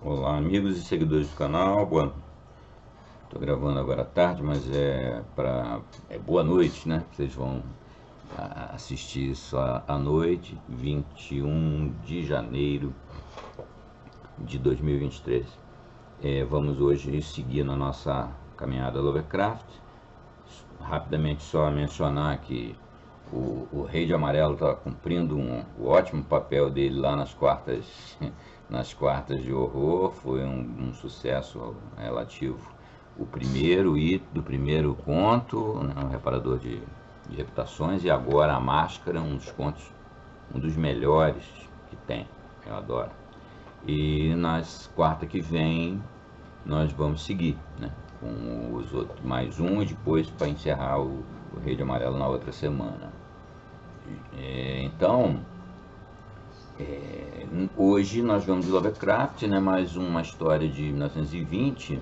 Olá, amigos e seguidores do canal. Estou gravando agora à tarde, mas é boa noite, né? Vocês vão assistir isso à noite, 21 de janeiro de 2023. Vamos hoje seguir na nossa caminhada Lovecraft. Rapidamente só mencionar que o Rei de Amarelo está cumprindo o ótimo papel dele lá nas quartas, nas quartas de horror. Foi um sucesso relativo. O primeiro do primeiro conto, né, o Reparador de Reputações, e agora a Máscara, um dos contos, um dos melhores que tem. Eu adoro. E nas quarta que vem nós vamos seguir, né, com os outros, mais um, e depois para encerrar o Rei de Amarelo na outra semana. Então, hoje nós vamos de Lovecraft, né, mais uma história de 1920.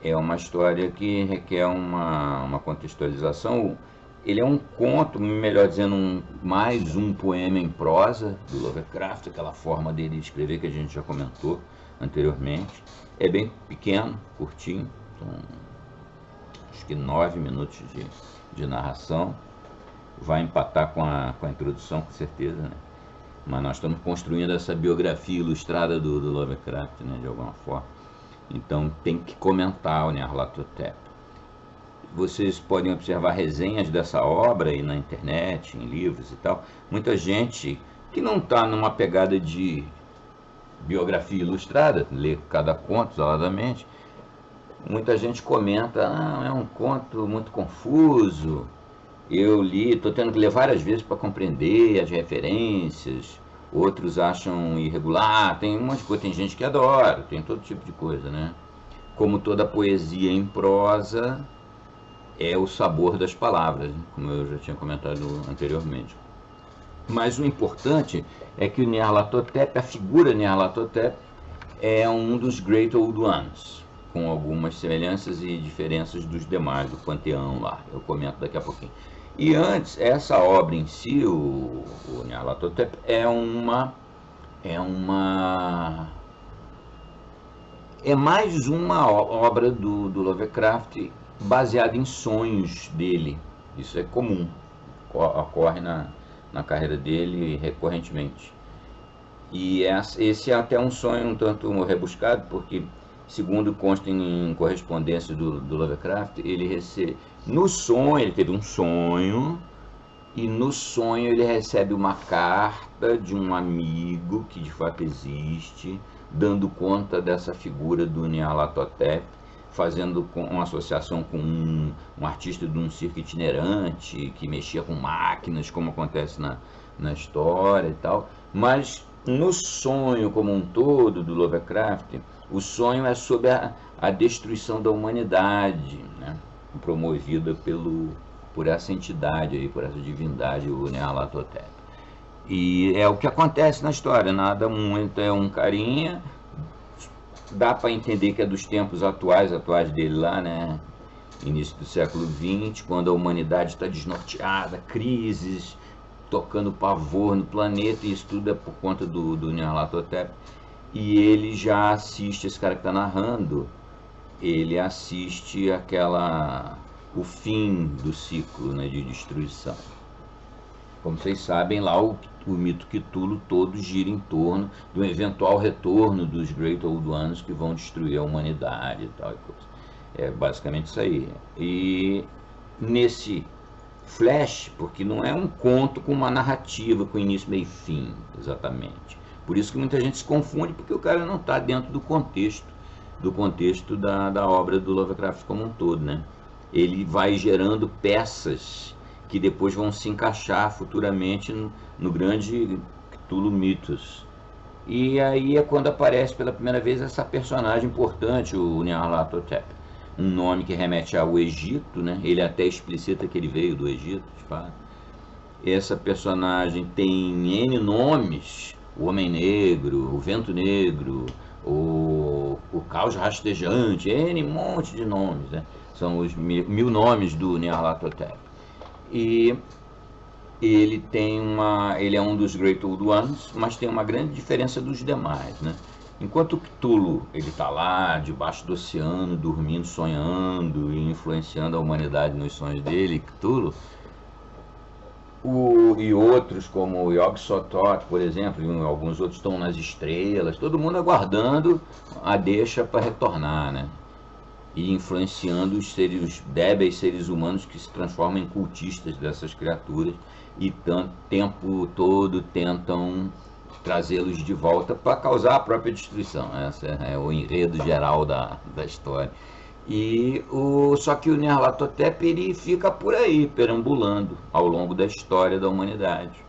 É uma história que requer uma contextualização. Ele é um conto, melhor dizendo, mais um poema em prosa do Lovecraft, aquela forma dele escrever que a gente já comentou anteriormente. É bem pequeno, curtinho, são acho que 9 minutos de narração. Vai empatar com a introdução, com certeza, né? Mas nós estamos construindo essa biografia ilustrada do Lovecraft, né, de alguma forma. Então tem que comentar o Nyarlathotep. Vocês podem observar resenhas dessa obra aí na internet, em livros e tal. Muita gente que não está numa pegada de biografia ilustrada, lê cada conto isoladamente, muita gente comenta: é um conto muito confuso, eu li, estou tendo que ler várias vezes para compreender as referências. Outros acham irregular, tem umas coisas, tem gente que adora, tem todo tipo de coisa, né? Como toda poesia em prosa, é o sabor das palavras, como eu já tinha comentado anteriormente. Mas o importante é que o Nyarlathotep, a figura Nyarlathotep, é um dos Great Old Ones, com algumas semelhanças e diferenças dos demais do panteão lá. Eu comento daqui a pouquinho. E antes, essa obra em si, o Nyarlathotep, é mais uma obra do Lovecraft baseada em sonhos dele. Isso é comum, ocorre na carreira dele recorrentemente. E esse é até um sonho um tanto rebuscado, porque, segundo consta em correspondência do Lovecraft, no sonho, ele teve um sonho, e no sonho ele recebe uma carta de um amigo que de fato existe, dando conta dessa figura do Nyarlathotep, fazendo uma associação com um artista de um circo itinerante que mexia com máquinas, como acontece na história e tal. Mas no sonho como um todo do Lovecraft, o sonho é sobre a destruição da humanidade, né, promovida por essa entidade aí, por essa divindade, o Nyarlathotep. E é o que acontece na história, nada muito, é um carinha, dá para entender que é dos tempos atuais dele lá, né? Início do século XX, quando a humanidade está desnorteada, crises, tocando pavor no planeta, e isso tudo é por conta do Nyarlathotep. E ele já assiste, esse cara que está narrando, ele assiste o fim do ciclo, né, de destruição. Como vocês sabem, lá o mito Cthulhu todo gira em torno do eventual retorno dos Great Old Ones que vão destruir a humanidade e tal. É basicamente isso aí. E nesse flash, porque não é um conto com uma narrativa, com início, meio e fim, exatamente. Por isso que muita gente se confunde, porque o cara não está dentro do contexto da obra do Lovecraft como um todo, né? Ele vai gerando peças que depois vão se encaixar futuramente no grande Cthulhu Mythos. E aí é quando aparece pela primeira vez essa personagem importante, o Nyarlathotep. Um nome que remete ao Egito, né? Ele até explicita que ele veio do Egito, de fato. Essa personagem tem N nomes: o Homem Negro, o Vento Negro, o Caos Rastejante, N monte de nomes, né? São os 1000 nomes do Nyarlathotep. E ele é um dos Great Old Ones, mas tem uma grande diferença dos demais, né? Enquanto o Cthulhu, ele está lá, debaixo do oceano, dormindo, sonhando e influenciando a humanidade nos sonhos dele, Cthulhu, e outros, como o Yog-Sothoth, por exemplo, e alguns outros estão nas estrelas, todo mundo aguardando a deixa para retornar, né? E influenciando os débeis seres humanos que se transformam em cultistas dessas criaturas e tanto tempo todo tentam trazê-los de volta para causar a própria destruição. Esse é o enredo geral da história. Só que o Nyarlathotep ele fica por aí, perambulando ao longo da história da humanidade.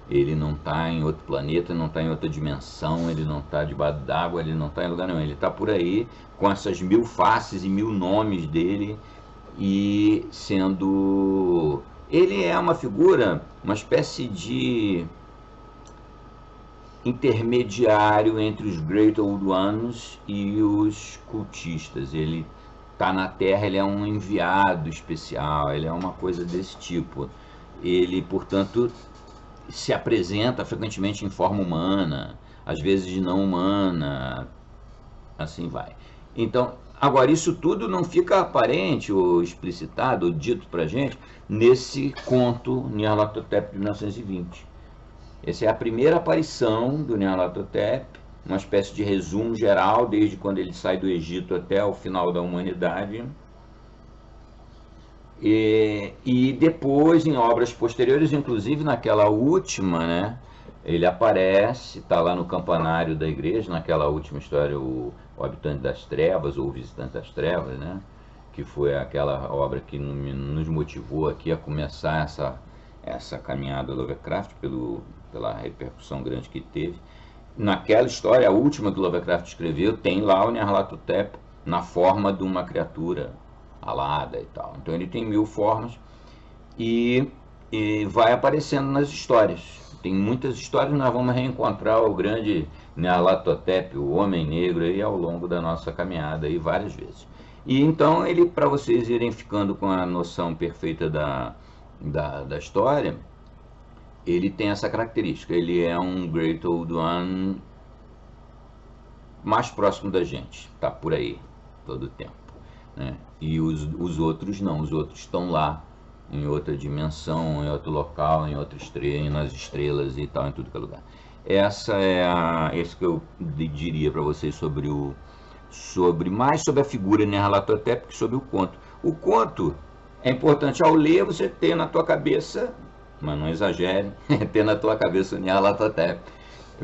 Ele não está em outro planeta, não está em outra dimensão, ele não está debaixo d'água, ele não está em lugar nenhum. Ele está por aí com essas 1000 faces e 1000 nomes dele e sendo... Ele é uma figura, uma espécie de intermediário entre os Great Old Ones e os cultistas. Ele está na Terra, ele é um enviado especial, ele é uma coisa desse tipo. Ele, portanto, se apresenta frequentemente em forma humana, às vezes não humana, assim vai. Então, agora, isso tudo não fica aparente ou explicitado ou dito pra gente nesse conto Nyarlathotep de 1920. Essa é a primeira aparição do Nyarlathotep, uma espécie de resumo geral, desde quando ele sai do Egito até o final da humanidade. E depois, em obras posteriores, inclusive naquela última, né, ele aparece, está lá no campanário da igreja, naquela última história, o Habitante das Trevas, ou o Visitante das Trevas, né, que foi aquela obra que nos motivou aqui a começar essa caminhada Lovecraft, pela repercussão grande que teve. Naquela história, a última que Lovecraft escreveu, tem lá o Nyarlathotep na forma de uma criatura alada e tal. Então ele tem 1000 formas e vai aparecendo nas histórias. Tem muitas histórias, nós vamos reencontrar o grande Nyarlathotep, o Homem Negro, aí ao longo da nossa caminhada aí várias vezes. E então ele, para vocês irem ficando com a noção perfeita da história, ele tem essa característica. Ele é um Great Old One mais próximo da gente, tá por aí todo o tempo, né? E os outros não, os outros estão lá em outra dimensão, em outro local, em outra estrela, nas estrelas e tal, em tudo que é lugar. Esse que eu diria para vocês mais sobre a figura Nyarlathotep que sobre o conto. O conto é importante ao ler você ter na tua cabeça, mas não exagere, ter na tua cabeça o Nyarlathotep,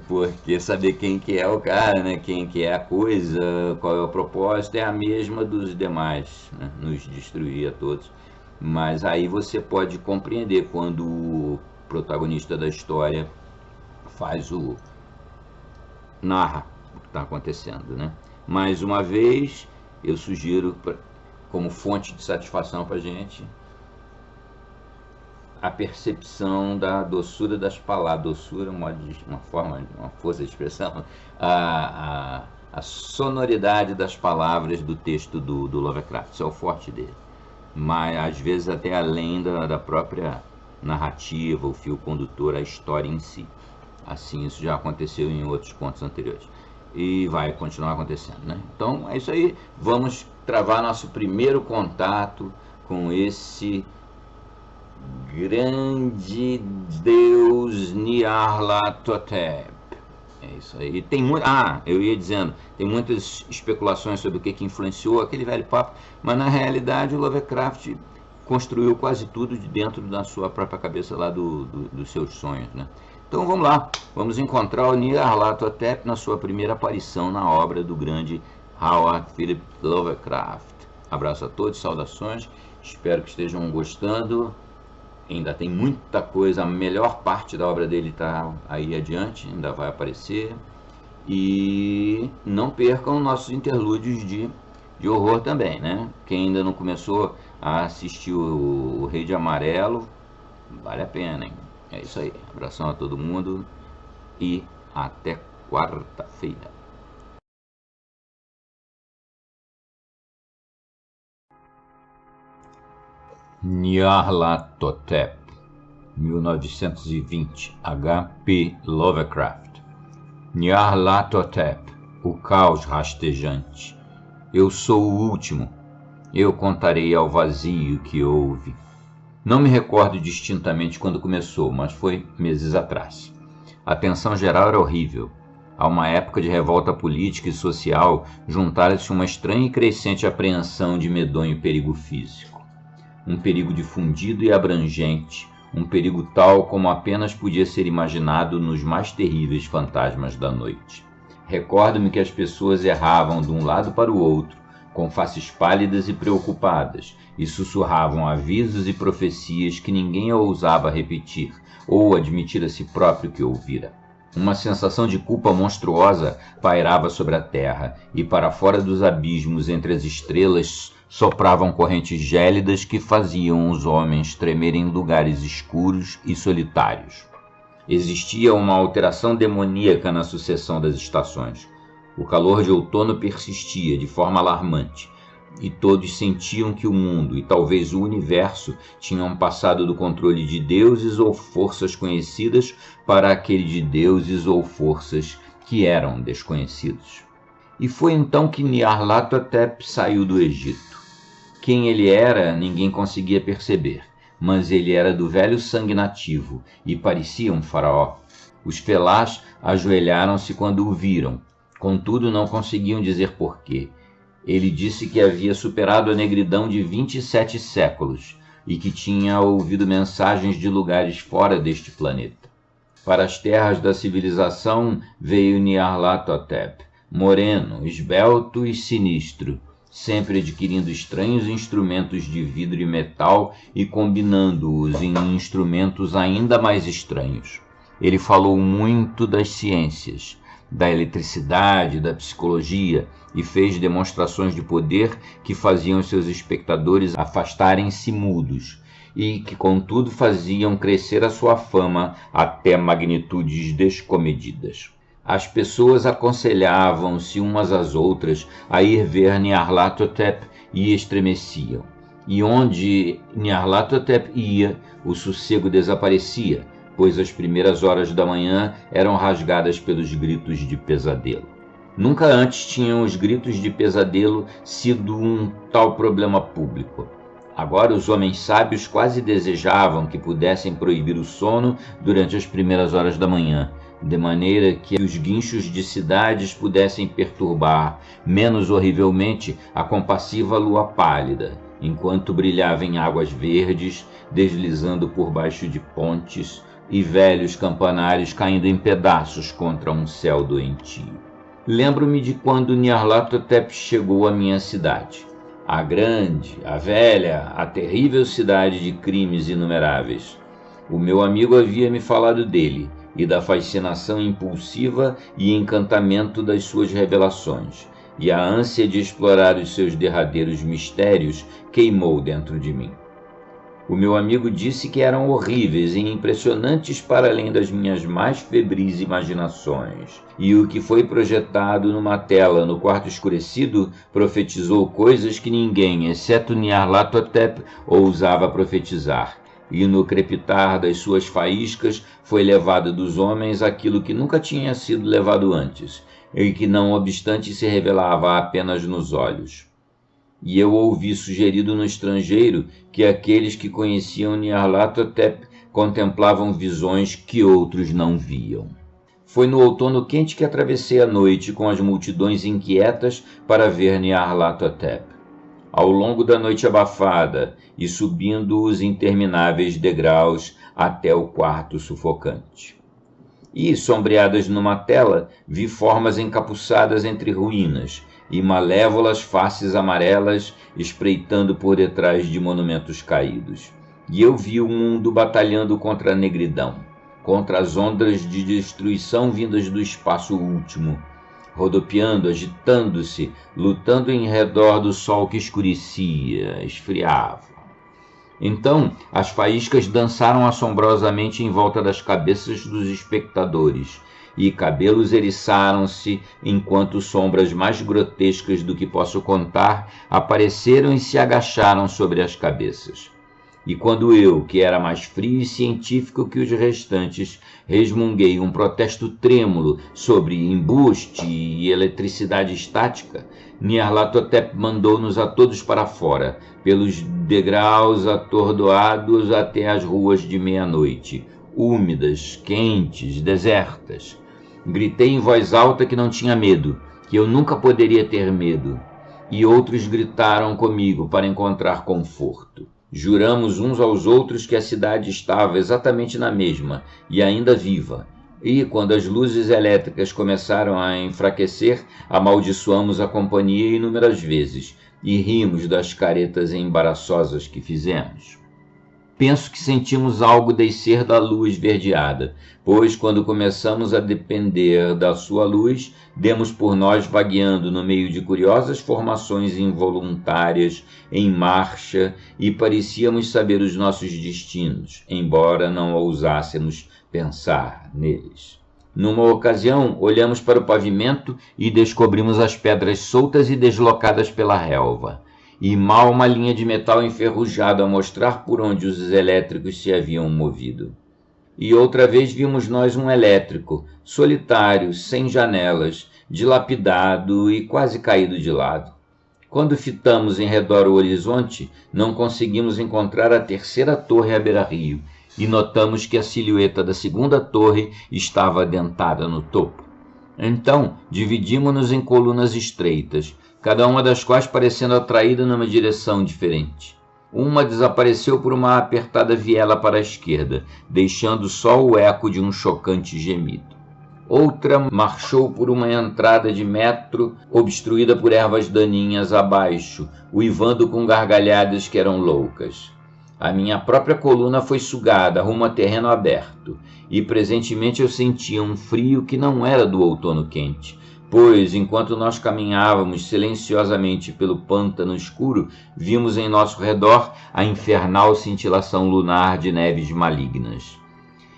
porque saber quem que é o cara, né, quem que é a coisa, qual é o propósito, é a mesma dos demais, né, nos destruir a todos. Mas aí você pode compreender quando o protagonista da história narra o que está acontecendo, né? Mais uma vez, eu sugiro como fonte de satisfação para a gente a percepção da doçura das palavras, doçura, uma força de expressão, a sonoridade das palavras do texto do Lovecraft, isso é o forte dele. Mas às vezes até além da própria narrativa, o fio condutor, a história em si. Assim, isso já aconteceu em outros contos anteriores e vai continuar acontecendo, né? Então é isso aí, vamos travar nosso primeiro contato com esse grande deus Nyarlathotep. É isso aí. Tem eu ia dizendo, tem muitas especulações sobre o que influenciou aquele velho papo, mas na realidade o Lovecraft construiu quase tudo de dentro da sua própria cabeça lá dos seus sonhos, né? Então vamos lá, vamos encontrar o Nyarlathotep na sua primeira aparição na obra do grande Howard Philip Lovecraft. Abraço a todos, saudações, espero que estejam gostando. Ainda tem muita coisa, a melhor parte da obra dele está aí adiante, ainda vai aparecer. E não percam nossos interlúdios de horror também, né? Quem ainda não começou a assistir o Rei de Amarelo, vale a pena, hein? É isso aí. Abração a todo mundo e até quarta-feira. Nyarlathotep, 1920, H.P. Lovecraft. Nyarlathotep, o caos rastejante. Eu sou o último. Eu contarei ao vazio que houve. Não me recordo distintamente quando começou, mas foi meses atrás. A tensão geral era horrível. A uma época de revolta política e social, juntara-se uma estranha e crescente apreensão de medonho perigo físico. Um perigo difundido e abrangente, um perigo tal como apenas podia ser imaginado nos mais terríveis fantasmas da noite. Recordo-me que as pessoas erravam de um lado para o outro, com faces pálidas e preocupadas, e sussurravam avisos e profecias que ninguém ousava repetir ou admitir a si próprio que ouvira. Uma sensação de culpa monstruosa pairava sobre a terra, e para fora dos abismos entre as estrelas sopravam correntes gélidas que faziam os homens tremer em lugares escuros e solitários. Existia uma alteração demoníaca na sucessão das estações. O calor de outono persistia de forma alarmante, e todos sentiam que o mundo e talvez o universo tinham passado do controle de deuses ou forças conhecidas para aquele de deuses ou forças que eram desconhecidos. E foi então que Nyarlathotep saiu do Egito. Quem ele era, ninguém conseguia perceber, mas ele era do velho sangue nativo e parecia um faraó. Os felás ajoelharam-se quando o viram, contudo não conseguiam dizer porquê. Ele disse que havia superado a negridão de 27 séculos e que tinha ouvido mensagens de lugares fora deste planeta. Para as terras da civilização veio Nyarlathotep, moreno, esbelto e sinistro, sempre adquirindo estranhos instrumentos de vidro e metal e combinando-os em instrumentos ainda mais estranhos. Ele falou muito das ciências, da eletricidade, da psicologia, e fez demonstrações de poder que faziam seus espectadores afastarem-se mudos, e que, contudo, faziam crescer a sua fama até magnitudes descomedidas. As pessoas aconselhavam-se umas às outras a ir ver Nyarlathotep e estremeciam. E onde Nyarlathotep ia, o sossego desaparecia, pois as primeiras horas da manhã eram rasgadas pelos gritos de pesadelo. Nunca antes tinham os gritos de pesadelo sido um tal problema público. Agora os homens sábios quase desejavam que pudessem proibir o sono durante as primeiras horas da manhã, de maneira que os guinchos de cidades pudessem perturbar menos horrivelmente a compassiva lua pálida, enquanto brilhava em águas verdes, deslizando por baixo de pontes, e velhos campanários caindo em pedaços contra um céu doentio. Lembro-me de quando Nyarlathotep chegou à minha cidade. A grande, a velha, a terrível cidade de crimes inumeráveis. O meu amigo havia me falado dele e da fascinação impulsiva e encantamento das suas revelações, e a ânsia de explorar os seus derradeiros mistérios queimou dentro de mim. O meu amigo disse que eram horríveis e impressionantes para além das minhas mais febris imaginações, e o que foi projetado numa tela no quarto escurecido profetizou coisas que ninguém, exceto Nyarlathotep, ousava profetizar, e no crepitar das suas faíscas foi levado dos homens aquilo que nunca tinha sido levado antes, e que não obstante se revelava apenas nos olhos. E eu ouvi sugerido no estrangeiro que aqueles que conheciam Nyarlathotep contemplavam visões que outros não viam. Foi no outono quente que atravessei a noite com as multidões inquietas para ver Nyarlathotep. Ao longo da noite abafada e subindo os intermináveis degraus até o quarto sufocante. E, sombreadas numa tela, vi formas encapuçadas entre ruínas, e malévolas faces amarelas espreitando por detrás de monumentos caídos. E eu vi o mundo batalhando contra a negridão, contra as ondas de destruição vindas do espaço último, rodopiando, agitando-se, lutando em redor do sol que escurecia, esfriava. Então, as faíscas dançaram assombrosamente em volta das cabeças dos espectadores, e cabelos eriçaram-se, enquanto sombras mais grotescas do que posso contar apareceram e se agacharam sobre as cabeças. E quando eu, que era mais frio e científico que os restantes, resmunguei um protesto trêmulo sobre embuste e eletricidade estática, Nyarlathotep mandou-nos a todos para fora, pelos degraus atordoados até as ruas de meia-noite, úmidas, quentes, desertas. Gritei em voz alta que não tinha medo, que eu nunca poderia ter medo, e outros gritaram comigo para encontrar conforto. Juramos uns aos outros que a cidade estava exatamente na mesma e ainda viva, e quando as luzes elétricas começaram a enfraquecer, amaldiçoamos a companhia inúmeras vezes e rimos das caretas embaraçosas que fizemos. Penso que sentimos algo descer da luz verdeada, pois quando começamos a depender da sua luz, demos por nós vagueando no meio de curiosas formações involuntárias em marcha e parecíamos saber os nossos destinos, embora não ousássemos pensar neles. Numa ocasião, olhamos para o pavimento e descobrimos as pedras soltas e deslocadas pela relva, e mal uma linha de metal enferrujado a mostrar por onde os elétricos se haviam movido. E outra vez vimos nós um elétrico, solitário, sem janelas, dilapidado e quase caído de lado. Quando fitamos em redor o horizonte, não conseguimos encontrar a terceira torre à beira-rio, e notamos que a silhueta da segunda torre estava adentada no topo. Então, dividimos-nos em colunas estreitas, cada uma das quais parecendo atraída numa direção diferente. Uma desapareceu por uma apertada viela para a esquerda, deixando só o eco de um chocante gemido. Outra marchou por uma entrada de metro obstruída por ervas daninhas abaixo, uivando com gargalhadas que eram loucas. A minha própria coluna foi sugada rumo a terreno aberto, e presentemente eu sentia um frio que não era do outono quente, pois, enquanto nós caminhávamos silenciosamente pelo pântano escuro, vimos em nosso redor a infernal cintilação lunar de neves malignas.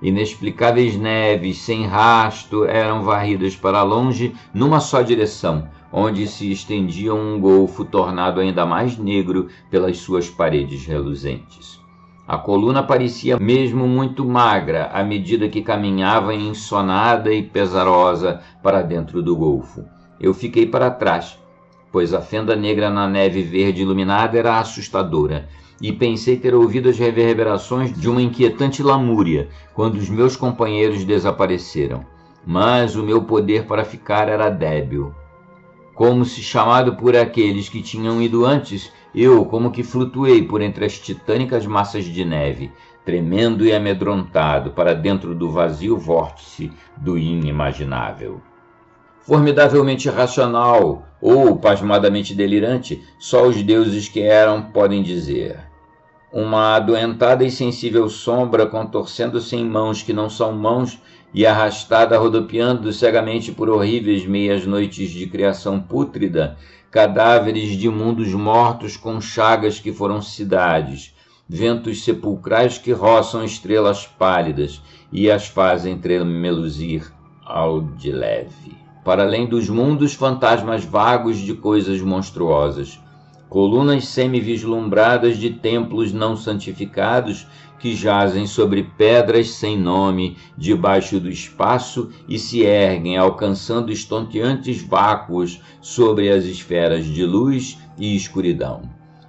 Inexplicáveis neves, sem rasto, eram varridas para longe numa só direção, onde se estendia um golfo tornado ainda mais negro pelas suas paredes reluzentes. A coluna parecia mesmo muito magra à medida que caminhava ensonada e pesarosa para dentro do golfo. Eu fiquei para trás, pois a fenda negra na neve verde iluminada era assustadora, e pensei ter ouvido as reverberações de uma inquietante lamúria quando os meus companheiros desapareceram. Mas o meu poder para ficar era débil. Como se chamado por aqueles que tinham ido antes, eu como que flutuei por entre as titânicas massas de neve, tremendo e amedrontado para dentro do vazio vórtice do inimaginável. Formidavelmente racional ou pasmadamente delirante, só os deuses que eram podem dizer. Uma adoentada e sensível sombra contorcendo-se em mãos que não são mãos e arrastada rodopiando cegamente por horríveis meias noites de criação pútrida, cadáveres de mundos mortos com chagas que foram cidades, ventos sepulcrais que roçam estrelas pálidas e as fazem tremeluzir ao de leve. Para além dos mundos, fantasmas vagos de coisas monstruosas, colunas semi-vislumbradas de templos não santificados que jazem sobre pedras sem nome debaixo do espaço e se erguem alcançando estonteantes vácuos sobre as esferas de luz e escuridão.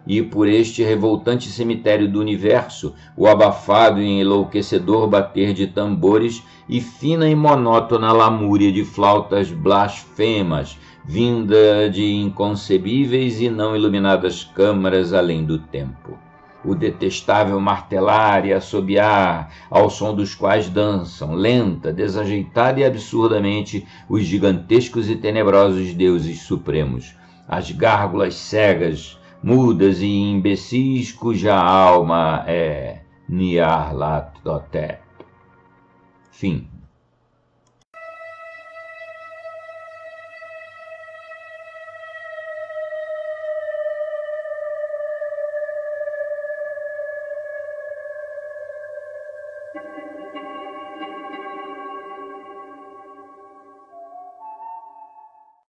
E por este revoltante cemitério do universo, o abafado e enlouquecedor bater de tambores e fina e monótona lamúria de flautas blasfemas, vinda de inconcebíveis e não iluminadas câmaras além do tempo. O detestável martelar e assobiar, ao som dos quais dançam, lenta, desajeitada e absurdamente, os gigantescos e tenebrosos deuses supremos, as gárgulas cegas, mudas e imbecis, cuja alma é Nyarlathotep. Fim.